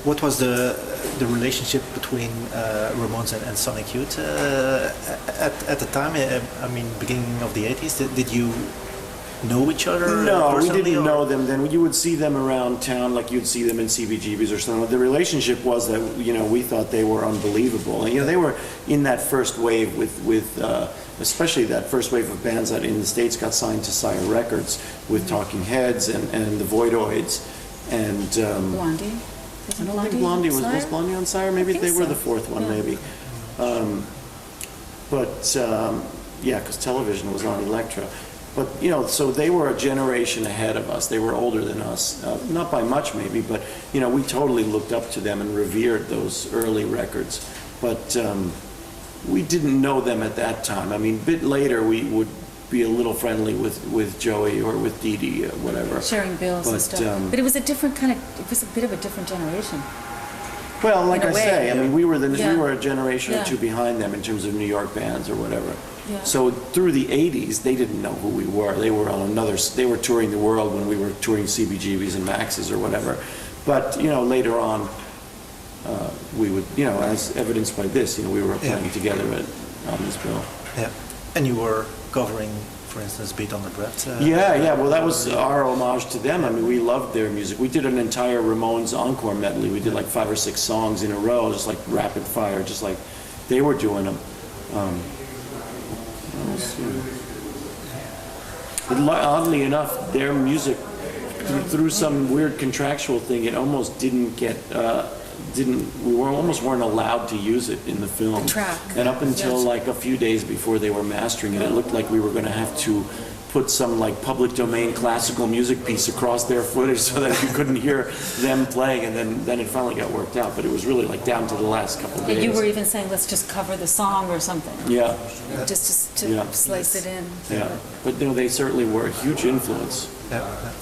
what was the relationship between Ramones and Sonic Youth at the time? I mean, beginning of the 80s. Did you know each other? No, we didn't know them then. You would see them around town, like you'd see them in CBGBs or something. The relationship was that we thought they were unbelievable, and they were in that first wave with especially that first wave of bands that in the States got signed to Sire Records with Talking Heads and the Voidoids and. Blondie. I don't think Blondie was Blondie on Sire. Maybe they were the fourth one, maybe. Yeah, because television was on Elektra. But so they were a generation ahead of us. They were older than us, not by much maybe, but we totally looked up to them and revered those early records. But we didn't know them at that time. I mean, a bit later we would be a little friendly with Joey or with Dee Dee or whatever. Sharing bills and stuff. But it was a different it was a bit of a different generation. Well, like I say, I mean, we were a generation or two behind them in terms of New York bands or whatever. Yeah. So through the 80s, they didn't know who we were. They were they were touring the world when we were touring CBGBs and Maxes or whatever. But, later on, we would, as evidenced by this, we were playing together on this bill. Yeah. And you were covering, for instance, Beat on the Bread. Yeah. Well, that was our homage to them. I mean, we loved their music. We did an entire Ramones encore medley. We did like 5 or 6 songs in a row, just like rapid fire, just like they were doing them. But oddly enough, their music, through some weird contractual thing, it almost didn't get. We almost weren't allowed to use it in the film. The track. And up until like a few days before they were mastering it, it looked like we were going to have to put some like public domain classical music piece across their footage so that you couldn't hear them playing, and then it finally got worked out. But it was really like down to the last couple of days. And you were even saying, let's just cover the song or something. Yeah. Just to slice it in. Yeah. But they certainly were a huge influence. Yeah.